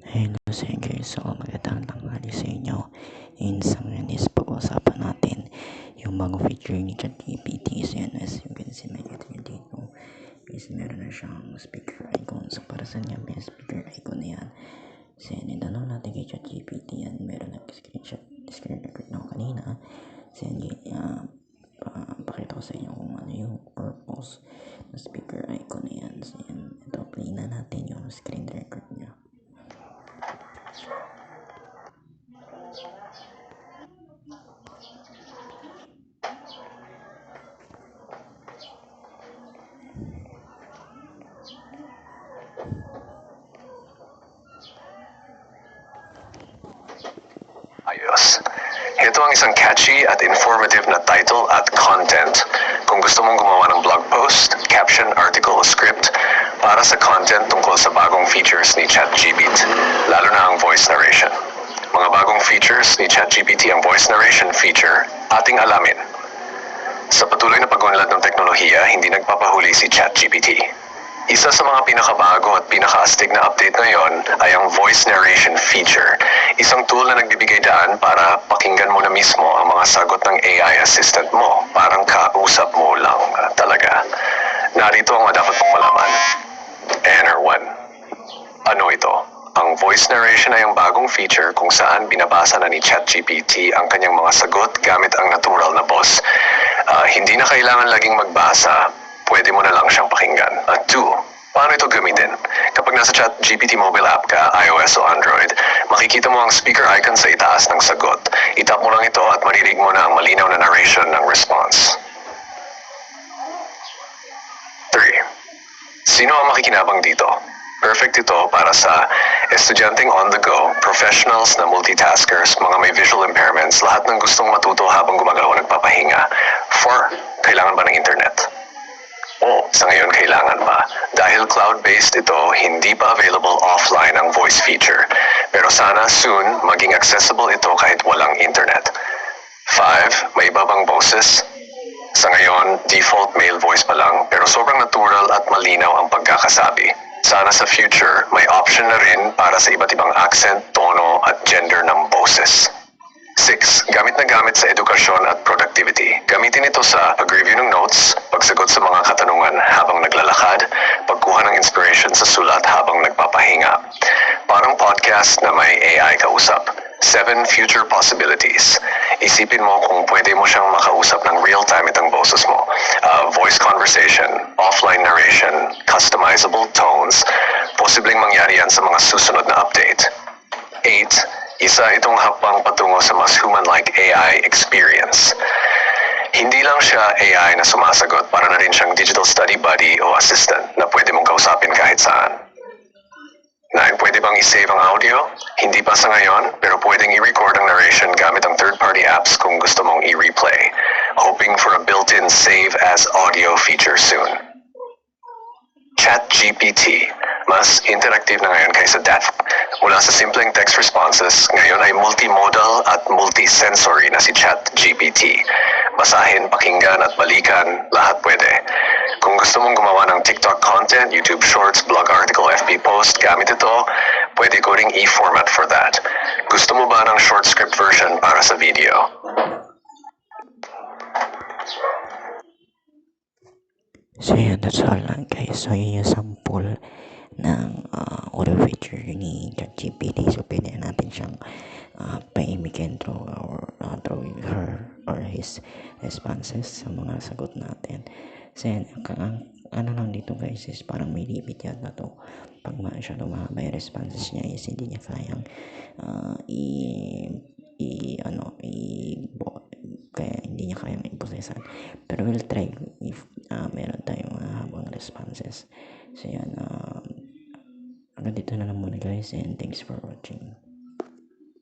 Hello sa guys, so magandang tanghali sa inyo. Sa ngayon is pag-uusapan natin yung bagong feature ni ChatGPT. So yan, as you can see, may ito dito is meron na siyang speaker icon. So para sa niya, may speaker icon na yan. So yan, itanong natin kay ChatGPT yan. Meron na screen record na ako kanina. So yan, pakita ko sa inyo kung ano yung purpose ng speaker icon na yan. So yan, ito, play na natin yung screen record niya. Ayos. Ito ang isang catchy at informative na title at content. Kung gusto mong gumawa ng blog post, caption, article o script para sa content tungkol sa bagong features ni ChatGPT, lalo na ang voice narration. Mga bagong features ni ChatGPT ang voice narration feature, ating alamin. Sa patuloy na pag-unlad ng teknolohiya, hindi nagpapahuli si ChatGPT. Isa sa mga pinakabago at pinakaastig na update ngayon ay ang voice narration feature, isang tool na nagbibigay daan para pakinggan mo na mismo ang mga sagot ng AI assistant mo, parang kausap mo lang talaga. Narito ang dapat mong malaman. Enter 1. Ano ito? Ang voice narration ay ang bagong feature kung saan binabasa na ni ChatGPT ang kanyang mga sagot gamit ang natural na boss. Hindi na kailangan laging magbasa, pwede mo na lang siyang pakinggan. At 2, paano ito gamitin? Kapag nasa ChatGPT mobile app ka, iOS o Android, makikita mo ang speaker icon sa itaas ng sagot. Itap mo lang ito at marinig mo na ang malinaw na narration ng response. 3. Sino ang makikinabang dito? Perfect ito para sa estudyanteng on the go, professionals na multitaskers, mga may visual impairments, lahat ng gustong matuto habang gumagalaw o nagpapahinga. 4. Kailangan ba ng internet? Sa ngayon kailangan pa. Dahil cloud-based ito, hindi pa available offline ang voice feature. Pero sana soon, maging accessible ito kahit walang internet. 5. May iba bang boses? Sa ngayon, default male voice pa lang, pero sobrang natural at malinaw ang pagkakasabi. Sana sa future, may option na rin para sa iba't ibang accent, tono at gender ng boses. 6. Gamit na gamit sa edukasyon at productivity. Gamitin ito sa pag-review ng notes, pagsagot sa mga katanungan habang naglalakad, pagkuha ng inspiration sa sulat habang nagpapahinga. Parang podcast na may AI kausap. 7. Future possibilities. Isipin mo kung pwede mo siyang makausap ng real-time itong boses mo. Voice conversation, offline narration, customizable tones. Posibleng mangyari yan sa mga susunod na update. 8. Isa itong hakbang patungo sa mas human-like AI experience. Hindi lang siya AI na sumasagot, para na rin siyang digital study buddy o assistant na pwede mong kausapin kahit saan. 9. Pwede bang i-save ang audio? Hindi pa sa ngayon, pero pwedeng i-record ang narration gamit ang third-party apps kung gusto mong i-replay. Hoping for a built-in save as audio feature soon. ChatGPT. Mas interactive na ngayon kaysa dati. Mula sa simpleng text responses, ngayon ay multimodal at multisensory na si ChatGPT. Basahin, pakinggan at balikan, lahat pwede. Kung gusto mong gumawa ng TikTok content, YouTube Shorts, blog article, FB post, gamit ito, pwede ko ring i-format for that. Gusto mo ba ng short script version para sa video? So yan, that's all lang guys. So yun yung sample ng audio feature ni ChatGPT. So pwede natin siyang paimikin through her or his responses sa mga sagot natin. So yan, ang ano lang dito guys is parang may limit yata to. Pag masyado mahaba yung responses niya is hindi niya kayang kaya hindi niya kayang i-processan. Pero we'll try if meron tayong habang responses. So yan, hanggang dito na lang muna guys, and thanks for watching.